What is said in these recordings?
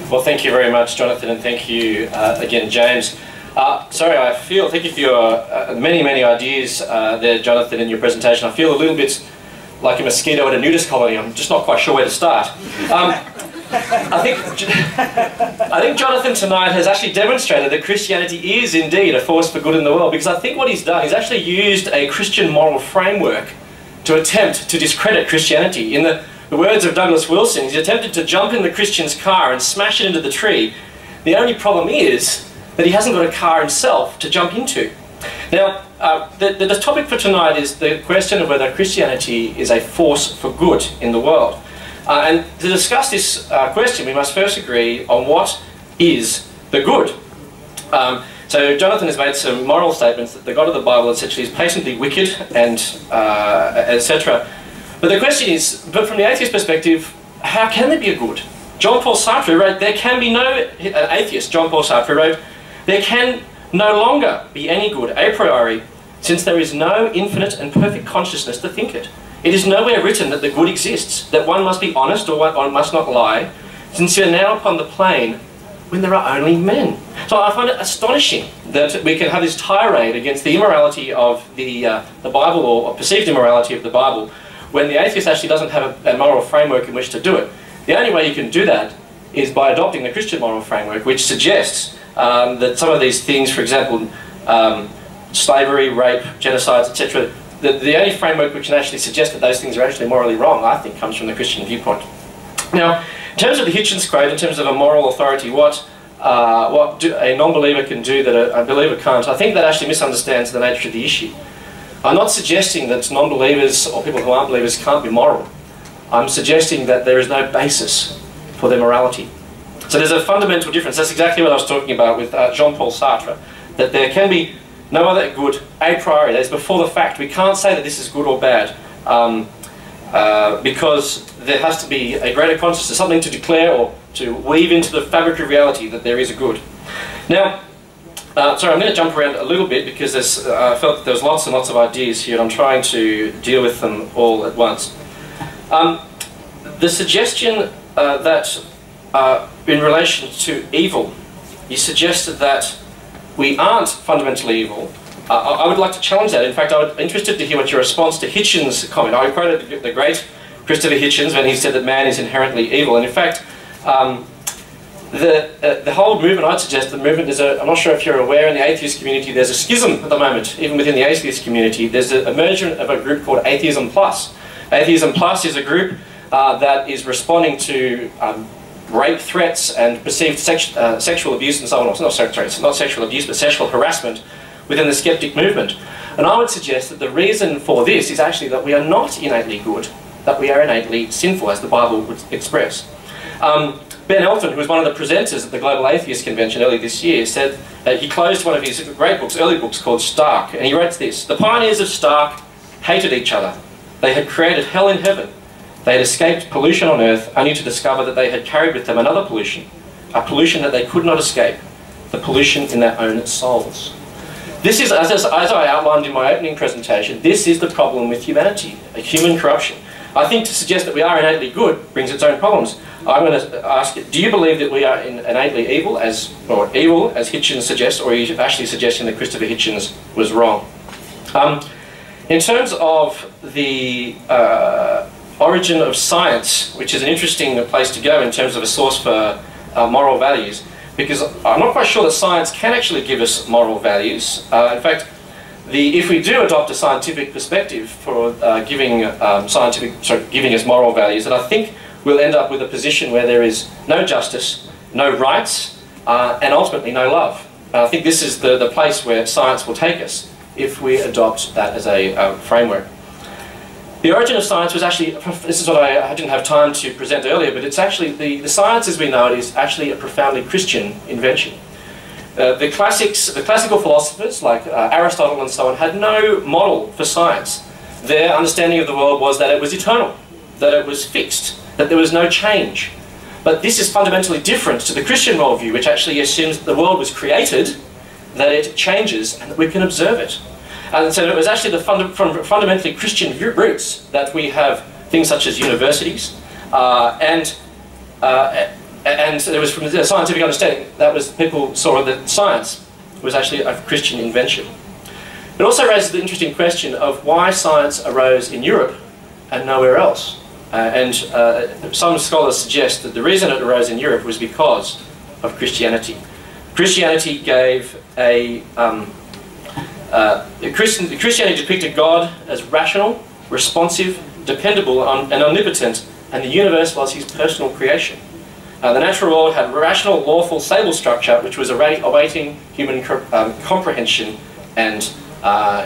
Well, thank you very much, Jonathan, and thank you again, James. Thank you for your many ideas there, Jonathan, in your presentation. I feel a little bit like a mosquito at a nudist colony. I'm just not quite sure where to start. I think Jonathan tonight has actually demonstrated that Christianity is indeed a force for good in the world, because I think what he's done, he's actually used a Christian moral framework to attempt to discredit Christianity. In the words of Douglas Wilson, he's attempted to jump in the Christian's car and smash it into the tree. The only problem is that he hasn't got a car himself to jump into. Now, the topic for tonight is the question of whether Christianity is a force for good in the world. And to discuss this question, we must first agree on what is the good. So Jonathan has made some moral statements that the God of the Bible essentially is patently wicked and etc. But the question is, but from the atheist perspective, how can there be a good? Jean-Paul Sartre wrote, there can be no, an atheist, Jean-Paul Sartre wrote, there can no longer be any good a priori, since there is no infinite and perfect consciousness to think it. It is nowhere written that the good exists, that one must be honest or one must not lie, since we are now upon the plane when there are only men. So I find it astonishing that we can have this tirade against the immorality of the Bible, or perceived immorality of the Bible, when the atheist actually doesn't have a moral framework in which to do it. The only way you can do that is by adopting the Christian moral framework, which suggests that some of these things, for example, slavery, rape, genocides, etc., the only framework which can actually suggest that those things are actually morally wrong, I think, comes from the Christian viewpoint. Now, in terms of the Hitchens quote, in terms of a moral authority, what a non-believer can do that a believer can't, I think that actually misunderstands the nature of the issue. I'm not suggesting that non-believers or people who aren't believers can't be moral. I'm suggesting that there is no basis for their morality. So there's a fundamental difference. That's exactly what I was talking about with Jean-Paul Sartre, that there can be no other good a priori. That is before the fact. We can't say that this is good or bad because there has to be a greater consciousness, something to declare or to weave into the fabric of reality that there is a good. Now, sorry, I'm going to jump around a little bit because I felt that there was lots and lots of ideas here, and I'm trying to deal with them all at once. The suggestion that in relation to evil, you suggested that we aren't fundamentally evil. I would like to challenge that. In fact, I would be interested to hear what your response to Hitchens' comment. I quoted the great Christopher Hitchens when he said that man is inherently evil. And in fact, the whole movement, I'd suggest the movement is I'm not sure if you're aware, in the atheist community there's a schism at the moment. Even within the atheist community, there's an emergence of a group called Atheism Plus. Atheism Plus is a group that is responding to rape threats and perceived sexual abuse and so on. It's not sexual abuse, but sexual harassment within the skeptic movement. And I would suggest that the reason for this is actually that we are not innately good, that we are innately sinful, as the Bible would express. Ben Elton, who was one of the presenters at the Global Atheist Convention earlier this year, said he closed one of his great books, early books, called Stark, and he writes this: the pioneers of Stark hated each other. They had created hell in heaven. They had escaped pollution on earth, only to discover that they had carried with them another pollution, a pollution that they could not escape, the pollution in their own souls. This is, as I outlined in my opening presentation, this is the problem with humanity, a human corruption. I think to suggest that we are innately good brings its own problems. I'm going to ask you, do you believe that we are innately evil, as Hitchens suggests, or are you actually suggesting that Christopher Hitchens was wrong? In terms of the origin of science, which is an interesting place to go in terms of a source for moral values, because I'm not quite sure that science can actually give us moral values. In fact, if we do adopt a scientific perspective for giving us moral values, then I think we'll end up with a position where there is no justice, no rights, and ultimately no love. And I think this is the place where science will take us if we adopt that as a framework. The origin of science was actually, this is what I didn't have time to present earlier, but it's actually, the science as we know it is actually a profoundly Christian invention. The classical philosophers like Aristotle and so on had no model for science. Their understanding of the world was that it was eternal, that it was fixed, that there was no change. But this is fundamentally different to the Christian worldview, which actually assumes that the world was created, that it changes, and that we can observe it. And so it was actually from fundamentally Christian roots that we have things such as universities and and it was from the scientific understanding, that was, people saw that science was actually a Christian invention. It also raises the interesting question of why science arose in Europe and nowhere else. Some scholars suggest that the reason it arose in Europe was because of Christianity. Christianity gave Christianity depicted God as rational, responsive, dependable, and omnipotent, and the universe was his personal creation. The natural world had rational, lawful, stable structure, which was awaiting human comprehension and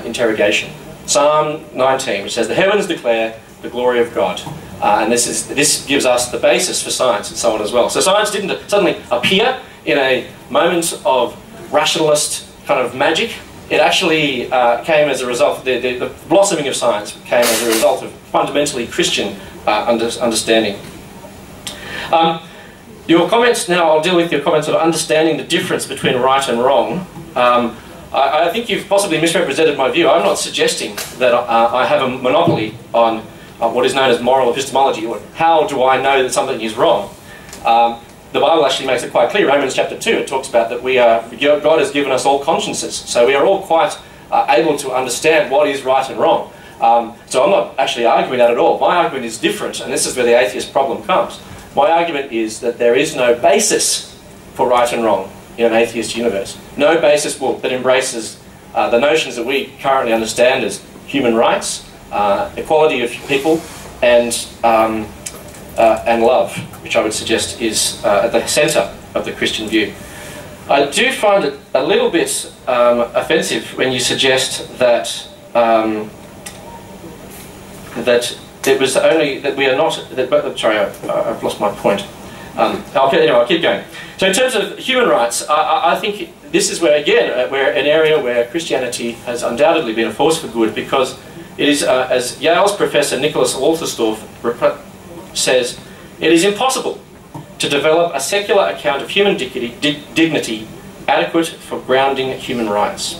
interrogation. Psalm 19, which says, "The heavens declare the glory of God." And this gives us the basis for science and so on as well. So science didn't suddenly appear in a moment of rationalist kind of magic. It actually came as a result, the blossoming of science came as a result of fundamentally Christian understanding. Your comments now, I'll deal with your comments of understanding the difference between right and wrong. I think you've possibly misrepresented my view. I'm not suggesting that I have a monopoly on what is known as moral epistemology, or how do I know that something is wrong. The Bible actually makes it quite clear. Romans chapter 2, it talks about that God has given us all consciences, so we are all quite able to understand what is right and wrong. So I'm not actually arguing that at all. My argument is different, and this is where the atheist problem comes. My argument is that there is no basis for right and wrong in an atheist universe. No basis that embraces the notions that we currently understand as human rights, equality of people, and love, which I would suggest is at the centre of the Christian view. I do find it a little bit offensive when you suggest that it was only that we are not. Sorry, I've lost my point. Anyway, I'll keep going. So in terms of human rights, I think this is where, again, we're an area where Christianity has undoubtedly been a force for good, because it is, as Yale's professor Nicholas Walterstorff says, it is impossible to develop a secular account of human dignity adequate for grounding human rights.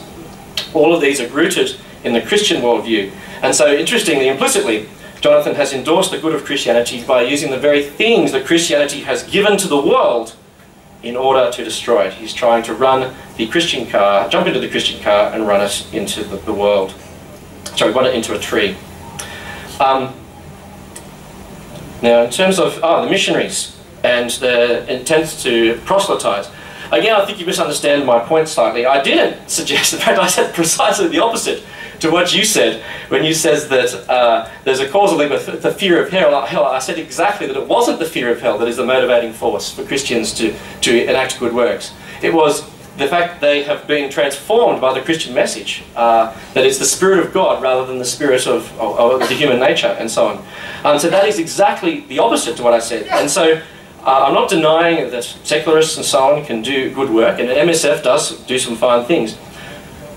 All of these are rooted in the Christian worldview. And so, interestingly, implicitly, Jonathan has endorsed the good of Christianity by using the very things that Christianity has given to the world in order to destroy it. He's trying to run the Christian car, jump into the Christian car and run it into the world. Sorry, run it into a tree. Now, in terms of the missionaries and the intent to proselytize, again, I think you misunderstand my point slightly. I didn't suggest, in fact, I said precisely the opposite to what you said when you said that there's a causal link with the fear of hell. I said exactly that it wasn't the fear of hell that is the motivating force for Christians to enact good works. It was the fact that they have been transformed by the Christian message, that it's the Spirit of God rather than the spirit of the human nature and so on. So that is exactly the opposite to what I said. And so I'm not denying that secularists and so on can do good work, and MSF does do some fine things.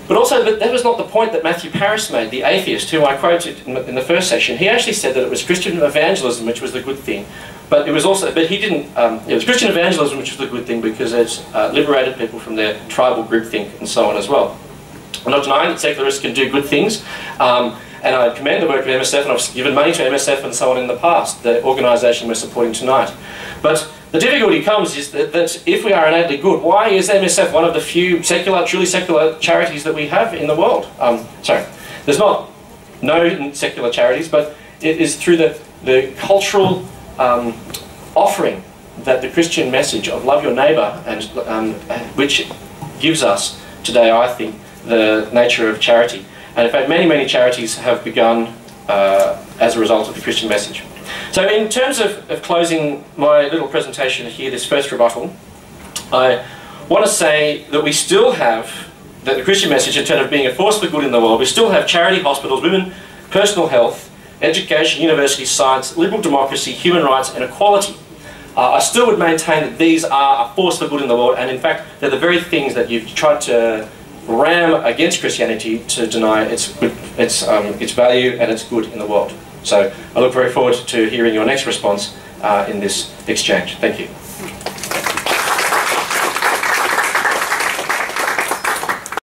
But also, that was not the point that Matthew Paris made, the atheist, who I quoted in the first section. He actually said that it was Christian evangelism which was the good thing. But it was also, but he didn't, it was Christian evangelism which was the good thing because it's liberated people from their tribal groupthink and so on as well. I'm not denying that secularists can do good things, and I commend the work of MSF, and I've given money to MSF and so on in the past, the organisation we're supporting tonight. But the difficulty comes is that if we are innately good, why is MSF one of the few secular, truly secular charities that we have in the world? Sorry, there's not no secular charities, but it is through the cultural offering that the Christian message of love your neighbour, and which gives us today, I think, the nature of charity. And in fact, many charities have begun as a result of the Christian message. So in terms of closing my little presentation here, this first rebuttal, I want to say that we still have the Christian message in terms of being a force for good in the world. We still have charity, hospitals, women, personal health, education, university, science, liberal democracy, human rights and equality. I still would maintain that these are a force for good in the world, and in fact they're the very things that you've tried to ram against Christianity to deny its value and its good in the world. So I look very forward to hearing your next response in this exchange. Thank you.